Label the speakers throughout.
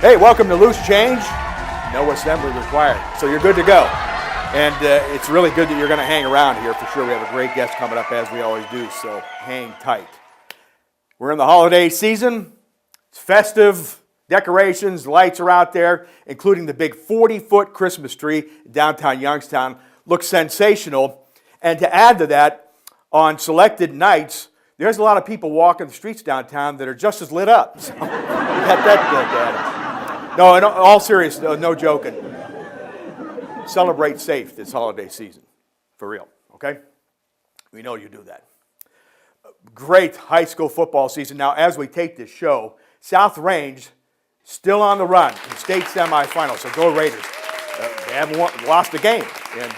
Speaker 1: Hey, welcome to Loose Change. No assembly required. So you're good to go. And it's really good that you're going to hang around here for sure. We have a great guest coming up as we always do, so hang tight. We're in the holiday season. It's festive. Decorations, lights are out there, including the big 40-foot Christmas tree downtown Youngstown. Looks sensational. And to add to that, on selected nights, there's a lot of people walking the streets downtown that are just as lit up. So, you got that data. No, in all seriousness, no joking. Celebrate safe this holiday season, for real, okay? We know you do that. Great high school football season. Now, as we take this show, South Range still on the run in state semifinals, so go Raiders. They haven't lost a game. And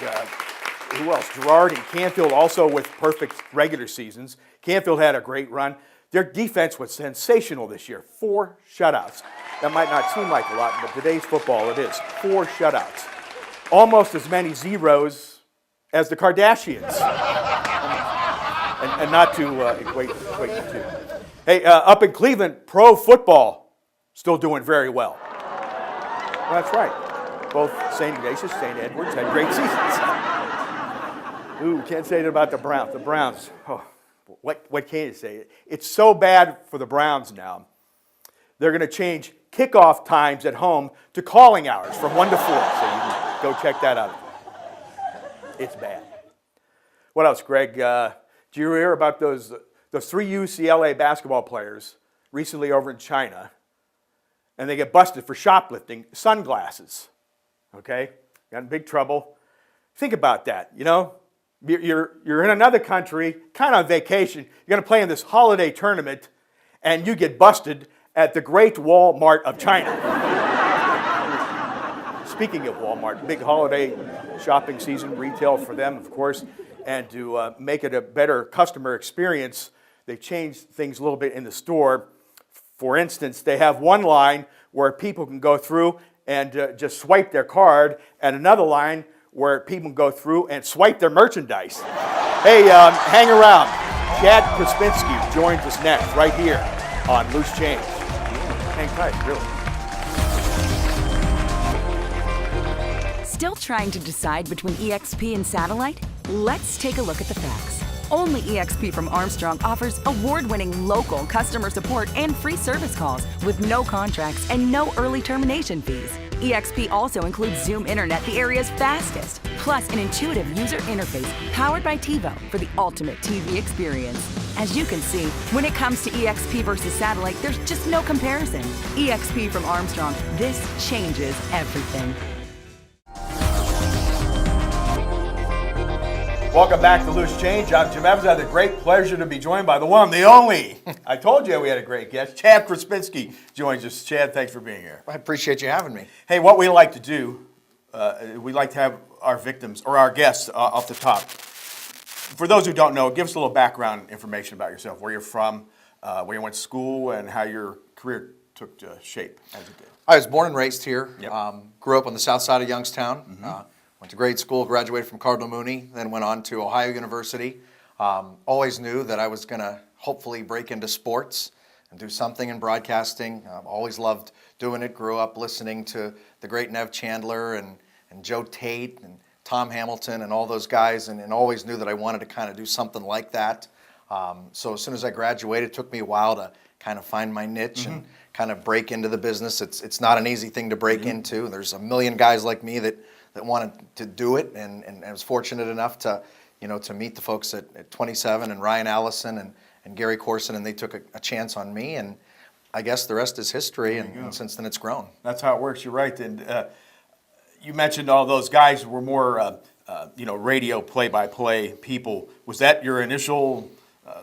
Speaker 1: who else? Girard and Canfield also with perfect regular seasons. Canfield had a great run. Their defense was sensational this year. 4 shutouts. That might not seem like a lot, but today's football it is. 4 shutouts. Almost as many zeros as the Kardashians. and not to equate the two. Hey, up in Cleveland, pro football still doing very well. That's right. Both St. Ignatius, St. Edwards had great seasons. Ooh, can't say that about the Browns. The Browns, what can you say? It's so bad for the Browns now. They're going to change kickoff times at home to calling hours from 1 to 4. So you can go check that out. It's bad. What else, Greg? Did you hear about those 3 UCLA basketball players recently over in China? And they get busted for shoplifting sunglasses. Okay? Got in big trouble. Think about that, you know? You're in another country, kind of on vacation. You're going to play in this holiday tournament, and you get busted at the Great Walmart of China. Speaking of Walmart, big holiday shopping season, retail for them, of course, and to make it a better customer experience, they changed things a little bit in the store. For instance, they have one line where people can go through and just swipe their card, and another line where people can go through and swipe their merchandise. Hey, hang around. Chad Krispinsky joins us next, right here on Loose Change. Hang tight, really.
Speaker 2: Still trying to decide between EXP and satellite? Let's take a look at the facts. Only EXP from Armstrong offers award-winning local customer support and free service calls with no contracts and no early termination fees. EXP also includes Zoom Internet, the area's fastest, plus an intuitive user interface powered by TiVo for the ultimate TV experience. As you can see, when it comes to EXP versus satellite, there's just no comparison. EXP from Armstrong, this changes everything.
Speaker 1: Welcome back to Loose Change. I'm Jim Evans. I had the great pleasure to be joined by the one, the only. I told you we had a great guest. Chad Krispinsky joins us. Chad, thanks for being here.
Speaker 3: I appreciate you having me.
Speaker 1: Hey, what we like to do, we like to have our victims or our guests off the top. For those who don't know, give us a little background information about yourself, where you're from, where you went to school, and how your career took shape as it did.
Speaker 3: I was born and raised here.
Speaker 1: Yep.
Speaker 3: Grew up on the south side of Youngstown. Mm-hmm. Went to grade school, graduated from Cardinal Mooney, then went on to Ohio University. Always knew that I was going to hopefully break into sports and do something in broadcasting. Always loved doing it. Grew up listening to the great Nev Chandler and Joe Tate and Tom Hamilton and all those guys, and always knew that I wanted to kind of do something like that. So as soon as I graduated, it took me a while to kind of find my niche and kind of break into the business. It's not an easy thing to break into. There's a million guys like me that wanted to do it, and I was fortunate enough to meet the folks at 27 and Ryan Allison and Gary Corson, and they took a chance on me, and I guess the rest is history, and since then it's grown.
Speaker 1: That's how it works. You're right. And you mentioned all those guys were more radio play-by-play people. Was that your initial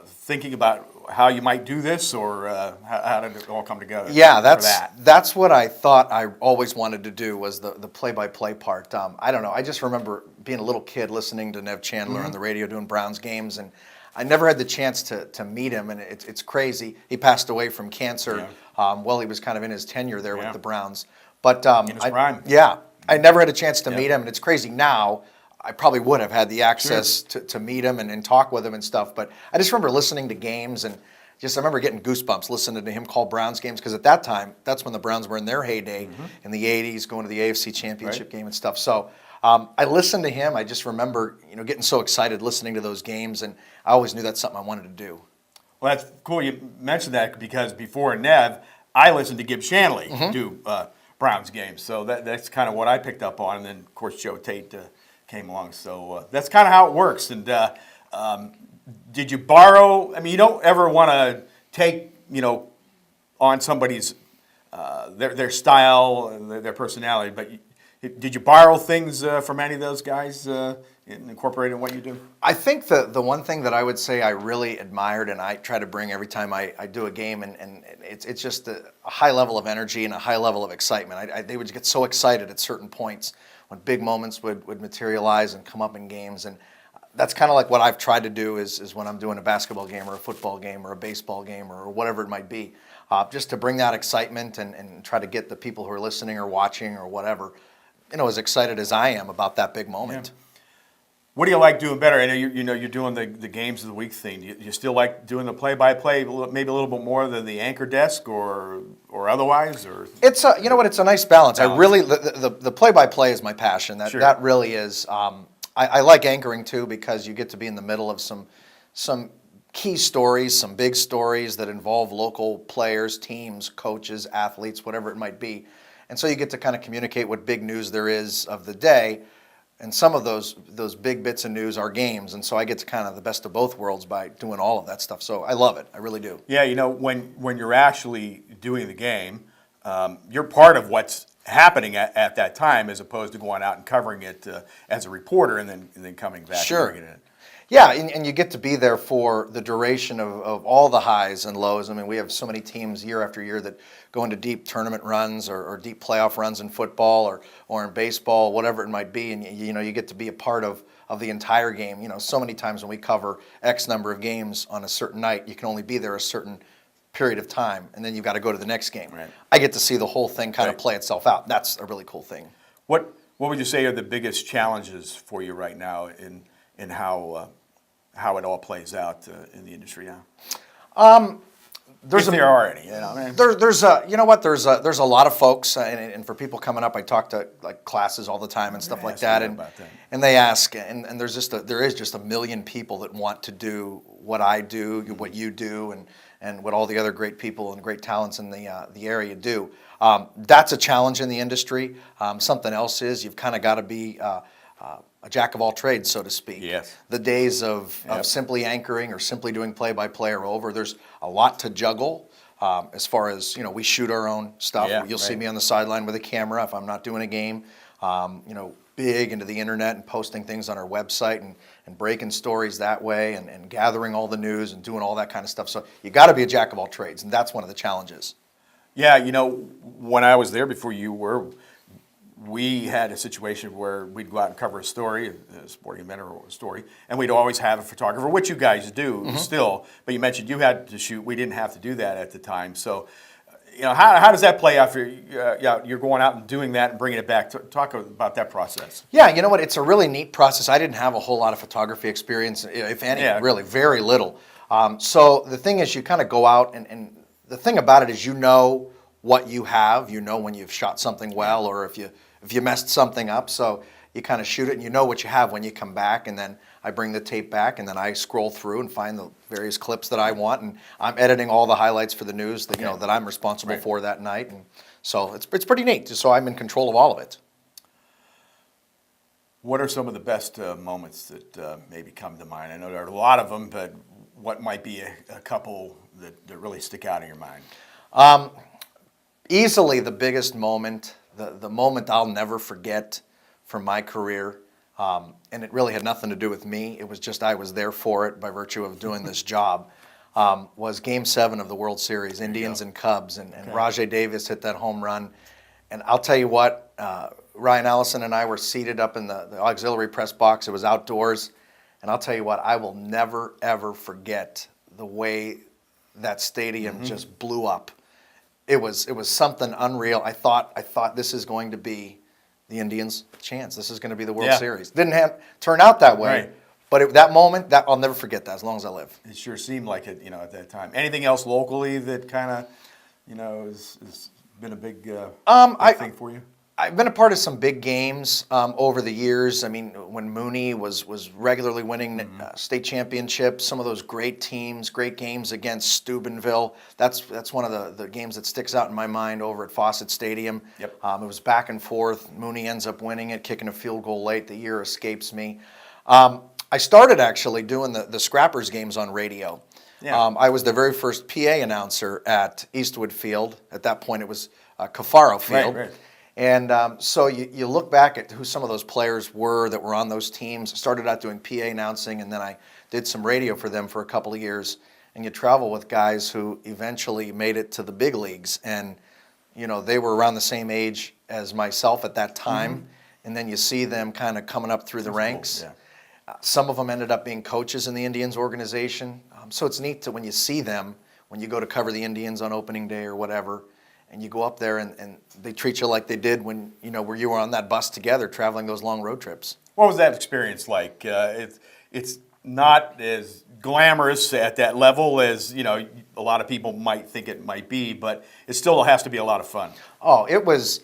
Speaker 1: thinking about how you might do this, or how did it all come together?
Speaker 3: Yeah, that's what I thought I always wanted to do, was the play-by-play part. I don't know. I just remember being a little kid listening to Nev Chandler on the radio doing Browns games, and I never had the chance to meet him, and it's crazy. He passed away from cancer while he was kind of in his tenure there with the Browns. But
Speaker 1: in his prime.
Speaker 3: Yeah, I never had a chance to meet him, and it's crazy now. I probably would have had the access to meet him and talk with him and stuff, but I just remember listening to games and just I remember getting goosebumps listening to him call Browns games, because at that time, that's when the Browns were in their heyday in the 80s, going to the AFC Championship game and stuff. So I listened to him. I just remember, getting so excited listening to those games, and I always knew that's something I wanted to do.
Speaker 1: Well, that's cool you mentioned that, because before Nev, I listened to Gib Shanley do Browns games. So that's kind of what I picked up on. And then, of course, Joe Tate came along. So that's kind of how it works. And did you borrow? I mean, you don't ever want to take, on somebody's, their style and their personality, but did you borrow things from any of those guys incorporated in what you do?
Speaker 3: I think the one thing that I would say I really admired, and I try to bring every time I do a game, and it's just a high level of energy and a high level of excitement. They would get so excited at certain points when big moments would materialize and come up in games, and that's kind of like what I've tried to do is when I'm doing a basketball game or a football game or a baseball game or whatever it might be, just to bring that excitement and try to get the people who are listening or watching or whatever, as excited as I am about that big moment.
Speaker 1: Yeah. What do you like doing better? I know you're doing the games of the week thing. You still like doing the play-by-play, maybe a little bit more than the anchor desk or otherwise, or
Speaker 3: it's it's a nice balance. I really the play-by-play is my passion. That really is. I like anchoring too, because you get to be in the middle of some key stories, some big stories that involve local players, teams, coaches, athletes, whatever it might be. And so you get to kind of communicate what big news there is of the day. And some of those big bits of news are games. And so I get to kind of the best of both worlds by doing all of that stuff. So I love it. I really do.
Speaker 1: Yeah, when you're actually doing the game, you're part of what's happening at that time, as opposed to going out and covering it as a reporter and then coming back
Speaker 3: Sure.
Speaker 1: and bringing it in.
Speaker 3: Yeah, and you get to be there for the duration of all the highs and lows. I mean, we have so many teams year after year that go into deep tournament runs or deep playoff runs in football or in baseball, whatever it might be, and you get to be a part of the entire game. So many times when we cover X number of games on a certain night, you can only be there a certain period of time, and then you've got to go to the next game.
Speaker 1: Right.
Speaker 3: I get to see the whole thing kind of play itself out. That's a really cool thing.
Speaker 1: What would you say are the biggest challenges for you right now in how it all plays out in the industry now? If there are any,
Speaker 3: There's a lot of folks, and for people coming up, I talk to like classes all the time and stuff like that, and they ask, and there is just a million people that want to do what I do, what you do, and what all the other great people and great talents in the area do. That's a challenge in the industry. Something else is you've kind of got to be a jack of all trades, so to speak.
Speaker 1: Yes.
Speaker 3: The days of simply anchoring or simply doing play-by-play are over. There's a lot to juggle as far as, we shoot our own stuff.
Speaker 1: Yeah,
Speaker 3: You'll see me on the sideline with a camera if I'm not doing a game. Big into the internet and posting things on our website and breaking stories that way and gathering all the news and doing all that kind of stuff. So you got to be a jack of all trades, and that's one of the challenges.
Speaker 1: Yeah, when I was there before you were, we had a situation where we'd go out and cover a story, a sporting event or a story, and we'd always have a photographer, which you guys do still. But you mentioned you had to shoot. We didn't have to do that at the time. So, how does that play out for you? You're going out and doing that and bringing it back. Talk about that process.
Speaker 3: Yeah, you know what? It's a really neat process. I didn't have a whole lot of photography experience, if any, really, very little. So the thing is, you kind of go out, and the thing about it is what you have. When you've shot something well, or if you messed something up. So you kind of shoot it, and you know what you have when you come back, and then I bring the tape back, and then I scroll through and find the various clips that I want, and I'm editing all the highlights for the news that that I'm responsible for that night, and so it's pretty neat. So I'm in control of all of it.
Speaker 1: What are some of the best moments that maybe come to mind? I know there are a lot of them, but what might be a couple that really stick out in your mind?
Speaker 3: Easily the biggest moment, the moment I'll never forget from my career, and it really had nothing to do with me. It was just I was there for it by virtue of doing this job, was Game 7 of the World Series, Indians and Cubs, and Rajai Davis hit that home run. And I'll tell you what, Ryan Allison and I were seated up in the auxiliary press box. It was outdoors. And I'll tell you what, I will never, ever forget the way that stadium just blew up. It was something unreal. I thought this is going to be the Indians' chance. This is going to be the World Series. Didn't turn out that way, But that moment, that I'll never forget that as long as I live.
Speaker 1: It sure seemed like it, at that time. Anything else locally that kind of, has been a big, big thing for you?
Speaker 3: I've been a part of some big games over the years. I mean, when Mooney was regularly winning state championships, some of those great teams, great games against Steubenville. That's one of the games that sticks out in my mind over at Fawcett Stadium.
Speaker 1: Yep.
Speaker 3: It was back and forth. Mooney ends up winning it, kicking a field goal late. The year escapes me. I started actually doing the Scrappers games on radio.
Speaker 1: Yeah.
Speaker 3: I was the very first PA announcer at Eastwood Field. At that point, it was Cafaro Field.
Speaker 1: Right.
Speaker 3: And so you look back at who some of those players were that were on those teams. Started out doing PA announcing, and then I did some radio for them for a couple of years. And you travel with guys who eventually made it to the big leagues. And, they were around the same age as myself at that time. And then you see them kind of coming up through the ranks.
Speaker 1: Cool. Yeah.
Speaker 3: Some of them ended up being coaches in the Indians organization. So it's neat when you see them, when you go to cover the Indians on opening day or whatever, and you go up there and they treat you like they did when, where you were on that bus together traveling those long road trips.
Speaker 1: What was that experience like? It's not as glamorous at that level as, a lot of people might think it might be, but it still has to be a lot of fun.
Speaker 3: Oh, it was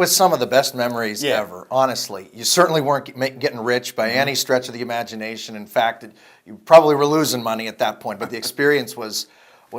Speaker 3: some of the best memories ever, honestly. You certainly weren't getting rich by any stretch of the imagination. In fact, you probably were losing money at that point, but the experience was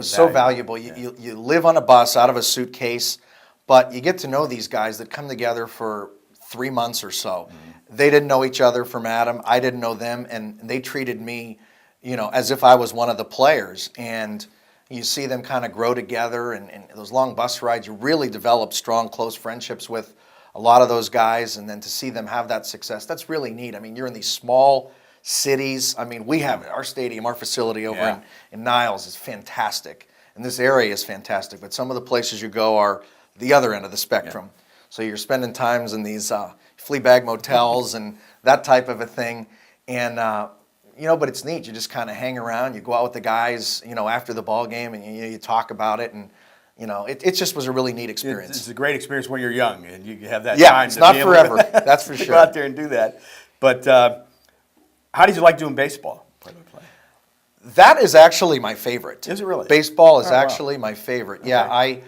Speaker 3: so valuable. You live on a bus out of a suitcase, but you get to know these guys that come together for 3 months or so. They didn't know each other from Adam. I didn't know them, and they treated me, as if I was one of the players. And you see them kind of grow together, and those long bus rides, you really develop strong, close friendships with a lot of those guys, and then to see them have that success, that's really neat. I mean, you're in these small cities. I mean, we have our stadium, our facility over in Niles is fantastic, and this area is fantastic, but some of the places you go are the other end of the spectrum. So you're spending times in these flea bag motels and that type of a thing, and but it's neat. You just kind of hang around. You go out with the guys, after the ball game, and you talk about it, and it just was a really neat experience.
Speaker 1: It's a great experience when you're young and you have that time.
Speaker 3: Yeah, it's not
Speaker 1: be
Speaker 3: forever.
Speaker 1: able to
Speaker 3: That's for
Speaker 1: to
Speaker 3: sure.
Speaker 1: go out there and do that. But how did you like doing baseball? Play-by-play.
Speaker 3: That is actually my favorite.
Speaker 1: Is it really?
Speaker 3: Baseball is
Speaker 1: Oh, wow.
Speaker 3: actually my favorite. Yeah,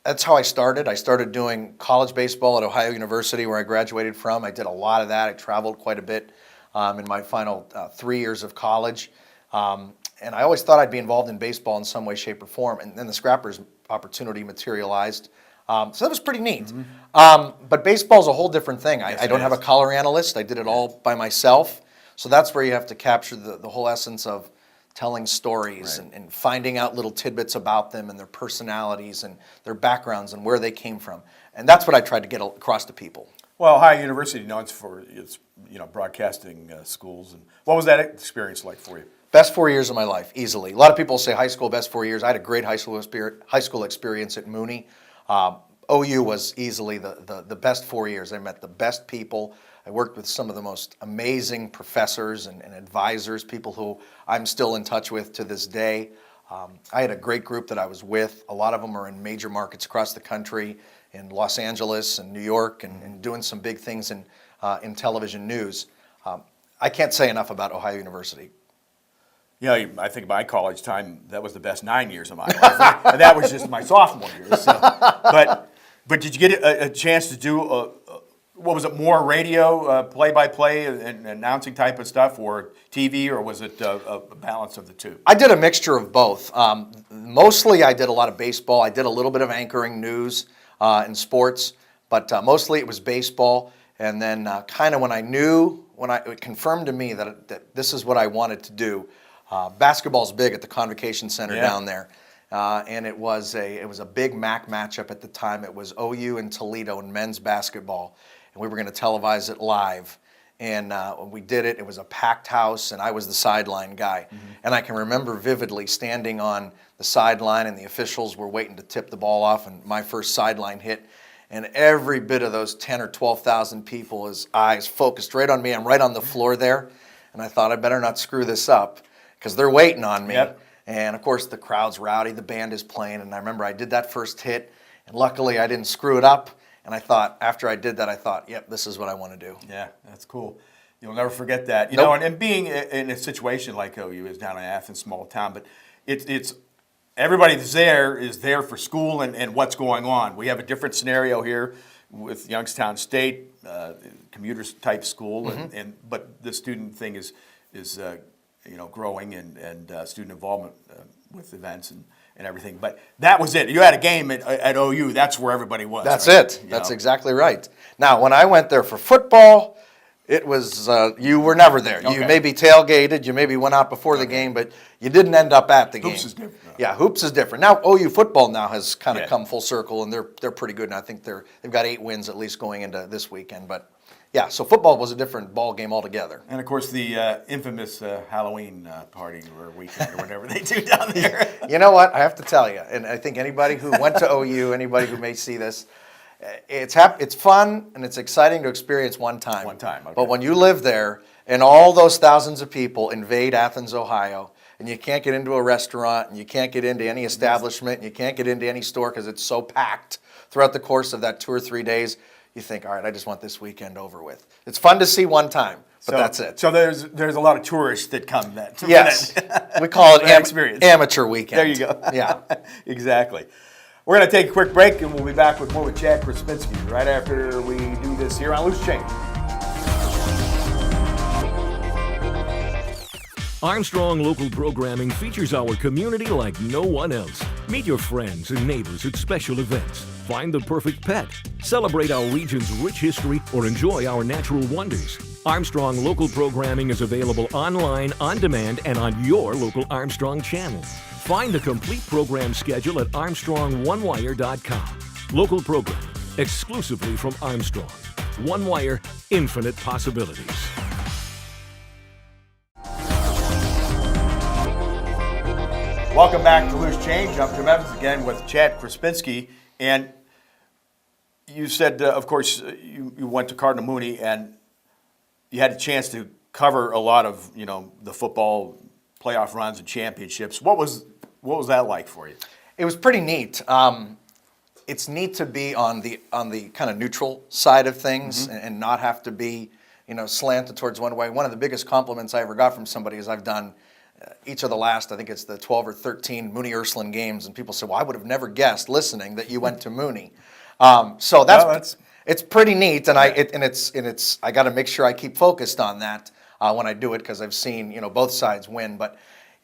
Speaker 3: that's how I started. I started doing college baseball at Ohio University, where I graduated from. I did a lot of that. I traveled quite a bit in my final 3 years of college. And I always thought I'd be involved in baseball in some way, shape, or form. And then the Scrappers opportunity materialized. So that was pretty neat. But baseball's a whole different thing. I don't have a color analyst. I did it all by myself. So that's where you have to capture the whole essence of telling stories and finding out little tidbits about them and their personalities and their backgrounds and where they came from. And that's what I tried to get across to people.
Speaker 1: Well, Ohio University known for its broadcasting schools. And what was that experience like for you?
Speaker 3: Best 4 years of my life, easily. A lot of people say high school, best 4 years. I had a great high school experience at Mooney. OU was easily the best 4 years. I met the best people. I worked with some of the most amazing professors and advisors, people who I'm still in touch with to this day. I had a great group that I was with. A lot of them are in major markets across the country, in Los Angeles and New York, and doing some big things in television news. I can't say enough about Ohio University.
Speaker 1: I think my college time, that was the best 9 years of my life. And that was just my sophomore year. So. But did you get a chance to do, what was it, more radio, play-by-play and announcing type of stuff, or TV, or was it a balance of the two?
Speaker 3: I did a mixture of both. Mostly I did a lot of baseball. I did a little bit of anchoring news and sports, but mostly it was baseball. And then kind of when it confirmed to me that this is what I wanted to do. Basketball's big at the Convocation Center down there, and it was a big MAC matchup at the time. It was OU and Toledo in men's basketball, and we were going to televise it live. And when we did it, it was a packed house, and I was the sideline guy. And I can remember vividly standing on the sideline, and the officials were waiting to tip the ball off, and my first sideline hit. And every bit of those 10 or 12,000 people, his eyes focused right on me. I'm right on the floor there, and I thought I better not screw this up, because they're waiting on me.
Speaker 1: Yep.
Speaker 3: And of course the crowd's rowdy, the band is playing, and I remember I did that first hit, and luckily I didn't screw it up. And I thought, after I did that, yep, this is what I want to do.
Speaker 1: Yeah, that's cool. You'll never forget that. You know, and being in a situation like OU is down in Athens, small town, but it's everybody that's there is there for school and what's going on. We have a different scenario here with Youngstown State, commuters type school, but the student thing is growing and student involvement with events and everything. But that was it. You had a game at OU. That's where everybody was.
Speaker 3: That's
Speaker 1: right?
Speaker 3: it. That's exactly right. Now, when I went there for football, it was you were never there. Okay. You maybe tailgated, you maybe went out before the game, but you didn't end up at the game.
Speaker 1: Hoops is different.
Speaker 3: Yeah, hoops is different. Now OU football now has kind of come full circle, and they're pretty good. And I think they've got 8 wins at least going into this weekend. But yeah, so football was a different ball game altogether.
Speaker 1: And of course the infamous Halloween party or weekend or whatever they do down there.
Speaker 3: You know what? I have to tell you, and I think anybody who went to OU, anybody who may see this, it's fun and it's exciting to experience one time.
Speaker 1: One time, okay.
Speaker 3: But when you live there and all those thousands of people invade Athens, Ohio, and you can't get into a restaurant and you can't get into any establishment and you can't get into any store because it's so packed throughout the course of that 2 or 3 days, you think, all right, I just want this weekend over with. It's fun to see one time, but that's it.
Speaker 1: So there's a lot of tourists that come then.
Speaker 3: Yes. We call it
Speaker 1: experience.
Speaker 3: Amateur weekend.
Speaker 1: There you go.
Speaker 3: Yeah.
Speaker 1: Exactly. We're going to take a quick break, and we'll be back with more with Chad Krispinsky right after we do this here on Loose Change.
Speaker 4: Armstrong Local Programming features our community like no one else. Meet your friends and neighbors at special events. Find the perfect pet. Celebrate our region's rich history or enjoy our natural wonders. Armstrong Local Programming is available online, on demand, and on your local Armstrong channel. Find the complete program schedule at ArmstrongOneWire.com. Local programming, exclusively from Armstrong. One Wire, infinite possibilities.
Speaker 1: Welcome back to Loose Change. I'm Jim Evans again with Chad Krispinsky. And you said, of course, you went to Cardinal Mooney and you had a chance to cover a lot of, the football playoff runs and championships. What was that like for you? It
Speaker 3: was pretty neat. It's neat to be on the kind of neutral side of things and not have to be, slanted towards one way. One of the biggest compliments I ever got from somebody is I've done each of the last, I think it's the 12 or 13 Mooney-Ursuline games, and people say, well, I would have never guessed listening that you went to Mooney. So it's pretty neat, and I got to make sure I keep focused on that when I do it because I've seen both sides win. But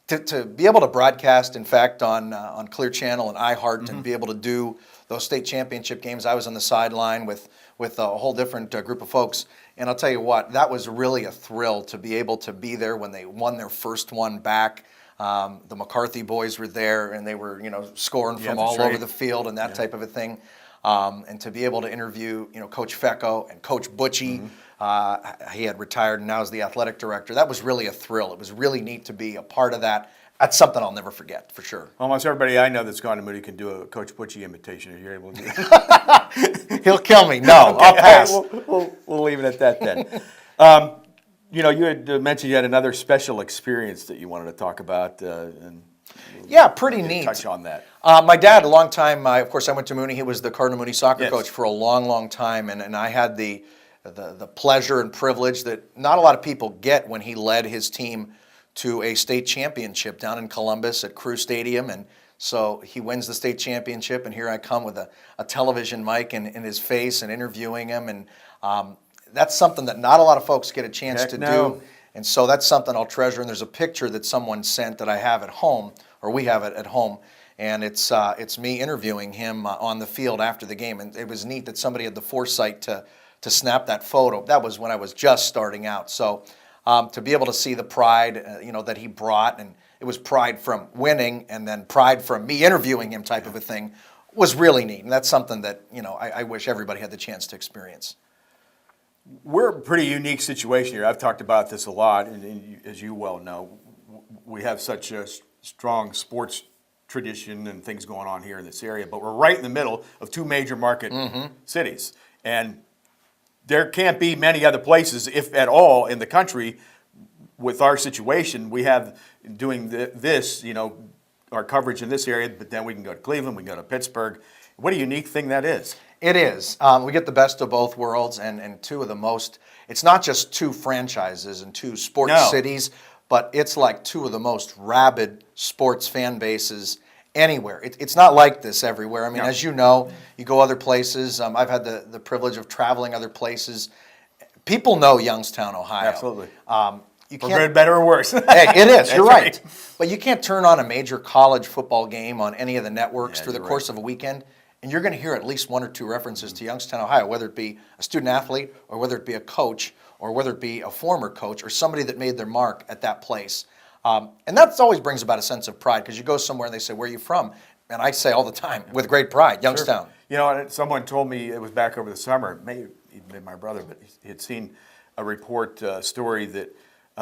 Speaker 3: to be able to broadcast, in fact, on Clear Channel and iHeart, and be able to do those state championship games, I was on the sideline with a whole different group of folks. And I'll tell you what, that was really a thrill to be able to be there when they won their first one back. The McCarthy boys were there, and they were, scoring from all over the field and that type of a thing. And to be able to interview, Coach Fecco and Coach Butchie, he had retired and now is the athletic director. That was really a thrill. It was really neat to be a part of that. That's something I'll never forget, for sure.
Speaker 1: Almost everybody I know that's gone to Moody can do a Coach Butchie imitation if you're able to do that.
Speaker 3: He'll kill me. No, okay, I'll pass.
Speaker 1: We'll leave it at that then. You had mentioned you had another special experience that you wanted to talk about.
Speaker 3: Pretty neat.
Speaker 1: Touch on that.
Speaker 3: My dad, a long time, of course, I went to Mooney. He was the Cardinal Mooney soccer coach for a long, long time, and I had the pleasure and privilege that not a lot of people get when he led his team to a state championship down in Columbus at Crew Stadium. And so he wins the state championship, and here I come with a television mic in his face and interviewing him. And that's something that not a lot of folks get a chance to do. And so that's something I'll treasure. And there's a picture that someone sent that I have at home, or we have it at home. And it's me interviewing him on the field after the game. And it was neat that somebody had the foresight to snap that photo. That was when I was just starting out. So to be able to see the pride, that he brought, and it was pride from winning and then pride from me interviewing him type of a thing, was really neat. And that's something that, I wish everybody had the chance to experience.
Speaker 1: We're a pretty unique situation here. I've talked about this a lot, and as you well know, we have such a strong sports tradition and things going on here in this area, but we're right in the middle of 2 major market cities. And there can't be many other places, if at all, in the country with our situation. We have doing this, our coverage in this area, but then we can go to Cleveland, we can go to Pittsburgh. What a unique thing that is.
Speaker 3: It is. We get the best of both worlds, and two of the most, it's not just two franchises and two sports cities, but it's like two of the most rabid sports fan bases anywhere. It's not like this everywhere. I mean, as you know, you go other places. I've had the privilege of traveling other places. People know Youngstown, Ohio.
Speaker 1: Absolutely.
Speaker 3: You
Speaker 1: For
Speaker 3: can't,
Speaker 1: good, better, or worse.
Speaker 3: Hey, it is. You're
Speaker 1: That's
Speaker 3: right. But you can't turn on a major college football game on any of the networks through the course of a weekend, and you're going to hear at least one or two references to Youngstown, Ohio, whether it be a student athlete or whether it be a coach or whether it be a former coach or somebody that made their mark at that place. And that always brings about a sense of pride, because you go somewhere and they say, "Where are you from?" And I say all the time, with great pride, Youngstown.
Speaker 1: Sure. You know, and someone told me, it was back over the summer, maybe even been my brother, but he had seen a report story that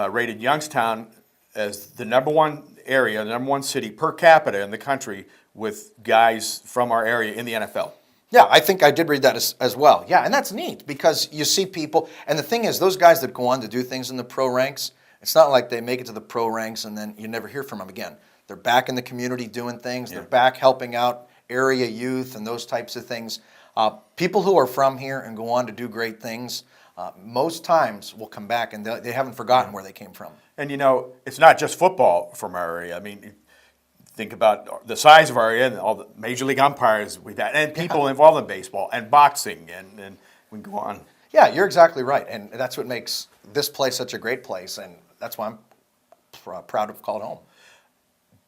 Speaker 1: rated Youngstown as the number one area, the number one city per capita in the country with guys from our area in the NFL.
Speaker 3: Yeah, I think I did read that as well. Yeah, and that's neat, because you see people, and the thing is, those guys that go on to do things in the pro ranks, it's not like they make it to the pro ranks and then you never hear from them again. They're back in the community doing things. They're back helping out area youth and those types of things. People who are from here and go on to do great things, most times will come back and they haven't forgotten where they came from.
Speaker 1: And you know, it's not just football from our area. I mean, think about the size of our area and all the major league umpires we've had, and people involved in baseball and boxing, and we can go on.
Speaker 3: Yeah, you're exactly right, and that's what makes this place such a great place, and that's why I'm proud to call it home.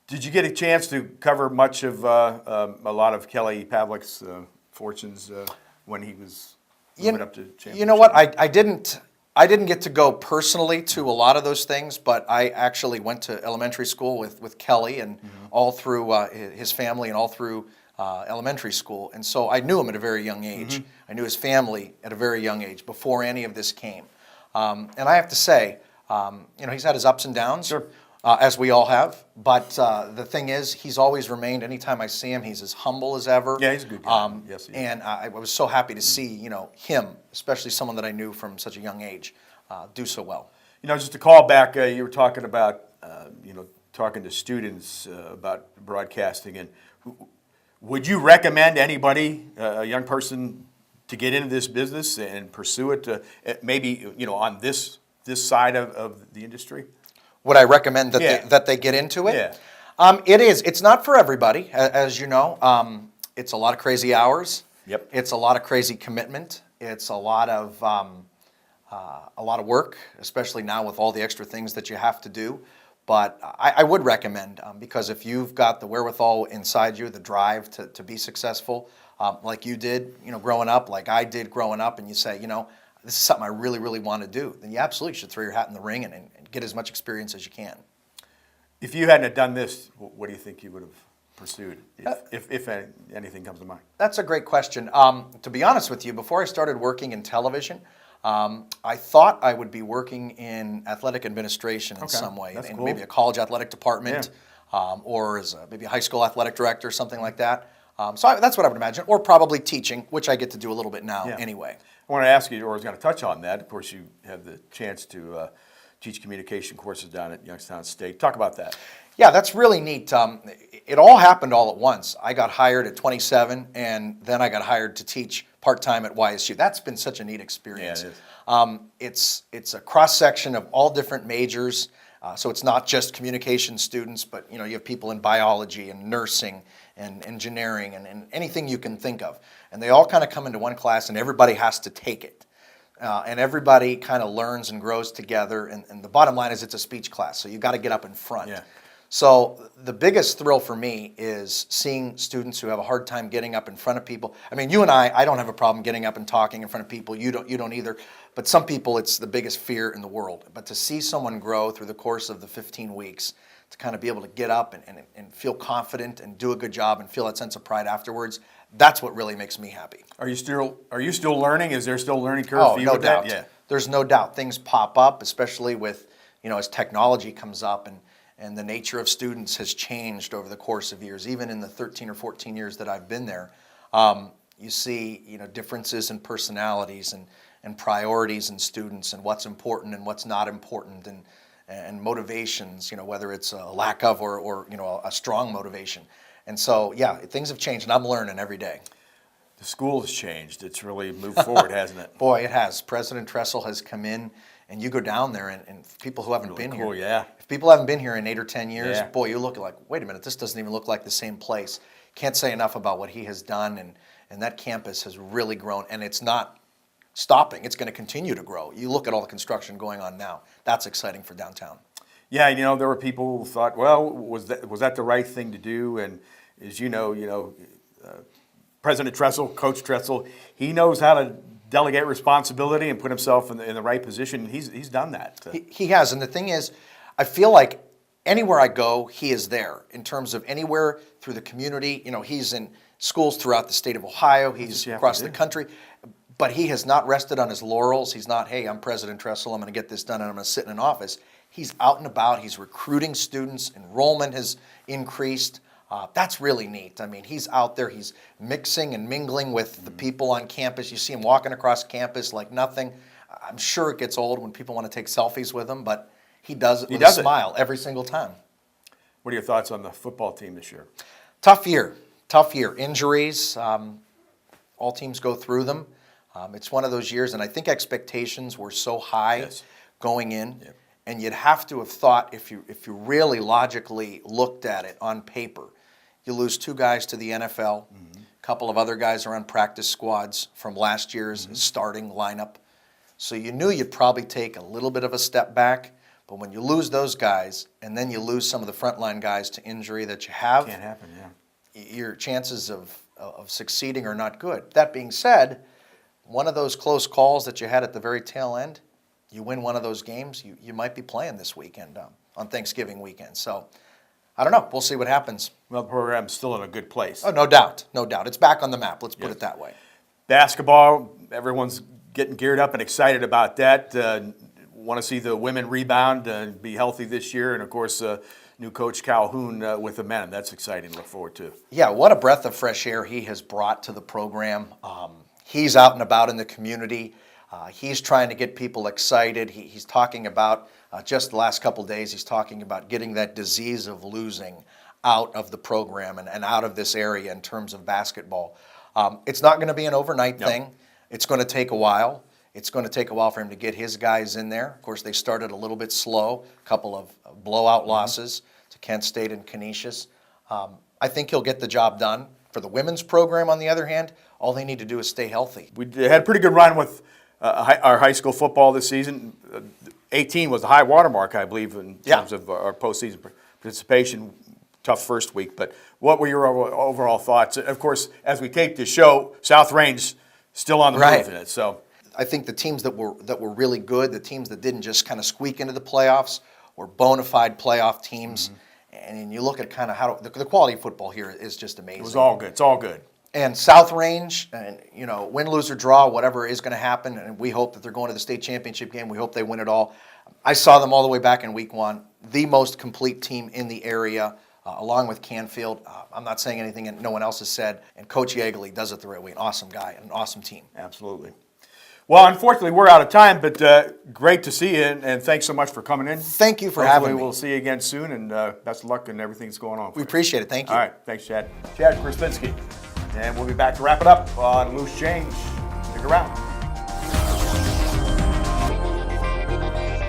Speaker 1: Did you get a chance to cover much of a lot of Kelly Pavlik's fortunes when he was moving up to championship?
Speaker 3: You know what? I didn't get to go personally to a lot of those things, but I actually went to elementary school with Kelly, and all through his family and all through elementary school. And so I knew him at a very young age. I knew his family at a very young age before any of this came. And I have to say, you know, he's had his ups and downs.
Speaker 1: Sure.
Speaker 3: As we all have, but the thing is, he's always remained. Anytime I see him, he's as humble as ever.
Speaker 1: Yeah, he's a good guy. Yes, he is.
Speaker 3: And I was so happy to see, you know, him, especially someone that I knew from such a young age, do so well.
Speaker 1: You know, just to call back, you were talking about, you know, talking to students about broadcasting, and would you recommend anybody, a young person, to get into this business and pursue it, maybe, you know, on this side of the industry?
Speaker 3: Would I recommend that they get into it?
Speaker 1: Yeah.
Speaker 3: It is. It's not for everybody, as you know. It's a lot of crazy hours.
Speaker 1: Yep.
Speaker 3: It's a lot of crazy commitment. It's a lot of work, especially now with all the extra things that you have to do. But I would recommend, because if you've got the wherewithal inside you, the drive to be successful, like you did, you know, growing up, like I did growing up, and you say, you know, this is something I really, really want to do, then you absolutely should throw your hat in the ring and get as much experience as you can.
Speaker 1: If you hadn't have done this, what do you think you would have pursued, if anything comes to mind?
Speaker 3: That's a great question. To be honest with you, before I started working in television, I thought I would be working in athletic administration in some way,
Speaker 1: That's
Speaker 3: in
Speaker 1: cool.
Speaker 3: maybe a college athletic department, or as maybe a high school athletic director, something like that. So that's what I would imagine, or probably teaching, which I get to do a little bit now anyway.
Speaker 1: I want to ask you, or I was going to touch on that. Of course, you have the chance to teach communication courses down at Youngstown State. Talk about that.
Speaker 3: Yeah, that's really neat. It all happened all at once. I got hired at 27, and then I got hired to teach part-time at YSU. That's been such a neat experience.
Speaker 1: Yeah, it is.
Speaker 3: It's a cross-section of all different majors, so it's not just communication students, but you know, you have people in biology and nursing and engineering and anything you can think of. And they all kind of come into one class, and everybody has to take it. And everybody kind of learns and grows together. And the bottom line is it's a speech class, so you've got to get up in front.
Speaker 1: Yeah.
Speaker 3: So the biggest thrill for me is seeing students who have a hard time getting up in front of people. I mean, you and I don't have a problem getting up and talking in front of people. You don't either. But some people, it's the biggest fear in the world. But to see someone grow through the course of the 15 weeks, to kind of be able to get up and feel confident and do a good job and feel that sense of pride afterwards, that's what really makes me happy.
Speaker 1: Are you still learning? Is there still a learning curve for you
Speaker 3: no
Speaker 1: with
Speaker 3: doubt.
Speaker 1: that? Yeah.
Speaker 3: There's no doubt. Things pop up, especially with, you know, as technology comes up and the nature of students has changed over the course of years. Even in the 13 or 14 years that I've been there, you see, you know, differences in personalities and priorities in students and what's important and what's not important and motivations, you know, whether it's a lack of or you know, a strong motivation. And so, yeah, things have changed, and I'm learning every day.
Speaker 1: the school has changed. It's really moved forward, hasn't it?
Speaker 3: Boy, it has. President Tressel has come in, and you go down there, and people who haven't
Speaker 1: Really
Speaker 3: been
Speaker 1: cool,
Speaker 3: here,
Speaker 1: yeah.
Speaker 3: if people haven't been here in 8 or 10 years,
Speaker 1: Yeah.
Speaker 3: boy, you look like, wait a minute, this doesn't even look like the same place. Can't say enough about what he has done, and that campus has really grown, and it's not stopping. It's going to continue to grow. You look at all the construction going on now. That's exciting for downtown.
Speaker 1: Yeah, there were people who thought, well, was that the right thing to do? And as President Tressel, Coach Tressel, he knows how to delegate responsibility and put himself in the right position. He's done that.
Speaker 3: He has, and the thing is, I feel like anywhere I go, he is there in terms of anywhere through the community. He's in schools throughout the state of Ohio. He's across the country. But he has not rested on his laurels. He's not, hey, I'm President Tressel, I'm going to get this done, and I'm going to sit in an office. He's out and about. He's recruiting students. Enrollment has increased. That's really neat. I mean, he's out there. He's mixing and mingling with the people on campus. You see him walking across campus like nothing. I'm sure it gets old when people want to take selfies with him, but he does it with a smile every single time.
Speaker 1: What are your thoughts on the football team this year?
Speaker 3: Tough year. Injuries. All teams go through them. It's one of those years, and I think expectations were so high going in, and you'd have to have thought, if you really logically looked at it on paper, you lose 2 guys to the NFL, a couple of other guys are on practice squads from last year's starting lineup, so you knew you'd probably take a little bit of a step back, but when you lose those guys, and then you lose some of the frontline guys to injury that you have,
Speaker 1: Can't happen,
Speaker 3: your chances of succeeding are not good. That being said, one of those close calls that you had at the very tail end, you win one of those games, you might be playing this weekend on Thanksgiving weekend. So, I don't know. We'll see what happens.
Speaker 1: Well, the program's still in a good place.
Speaker 3: Oh, no doubt. It's back on the map. Let's put it that way.
Speaker 1: Basketball, everyone's getting geared up and excited about that. Want to see the women rebound and be healthy this year. And, of course, new coach Calhoun with the men. That's exciting to look forward to.
Speaker 3: Yeah, what a breath of fresh air he has brought to the program. He's out and about in the community. He's trying to get people excited. He's talking about, just the last couple days, he's talking about getting that disease of losing out of the program and out of this area in terms of basketball. It's not going to be an overnight thing. It's going to take a while. It's going to take a while for him to get his guys in there. Of course, they started a little bit slow, a couple of blowout losses to Kent State and Canisius. I think he'll get the job done. For the women's program, on the other hand, all they need to do is stay healthy.
Speaker 1: We had a pretty good run with our high school football this season. 18 was the high watermark, I believe, in terms of our postseason participation. Tough first week, but what were your overall thoughts? Of course, as we tape this show, South Range still on the move in it. So
Speaker 3: I think the teams that were really good, the teams that didn't just kind of squeak into the playoffs, were bona fide playoff teams. And you look at kind of how the quality of football here is just amazing.
Speaker 1: It was all good. It's all good.
Speaker 3: And South Range, and win, lose, or draw, whatever is going to happen, and we hope that they're going to the state championship game. We hope they win it all. I saw them all the way back in week 1, the most complete team in the area, along with Canfield. I'm not saying anything that no one else has said. And Coach Yeagley does it the right way. An awesome guy, an awesome team.
Speaker 1: Absolutely. Well, unfortunately, we're out of time, but great to see you, and thanks so much for coming in.
Speaker 3: Thank you for having me.
Speaker 1: We'll see you again soon, and best of luck in everything that's going on.
Speaker 3: We appreciate it. Thank you.
Speaker 1: All right. Thanks, Chad. Chad Krispinsky. And we'll be back to wrap it up on Loose Change. Stick around.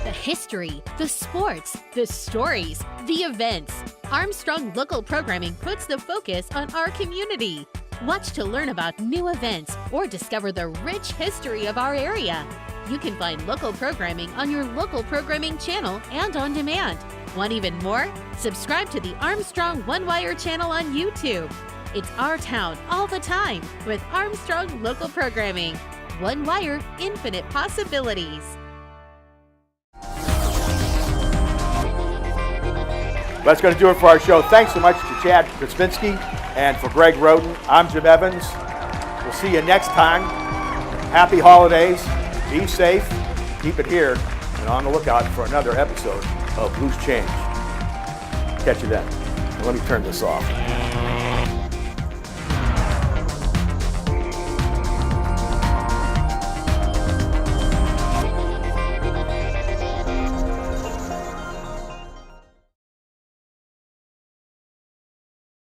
Speaker 5: The history, the sports, the stories, the events. Armstrong Local Programming puts the focus on our community. Watch to learn about new events or discover the rich history of our area. You can find local programming on your local programming channel and on demand. Want even more? Subscribe to the Armstrong One Wire channel on YouTube. It's our town all the time with Armstrong Local Programming. One Wire, infinite possibilities.
Speaker 1: That's going to do it for our show. Thanks so much to Chad Krispinsky and for Greg Roden. I'm Jim Evans. We'll see you next time. Happy holidays. Be safe. Keep it here. And on the lookout for another episode of Loose Change. Catch you then. Let me turn this off.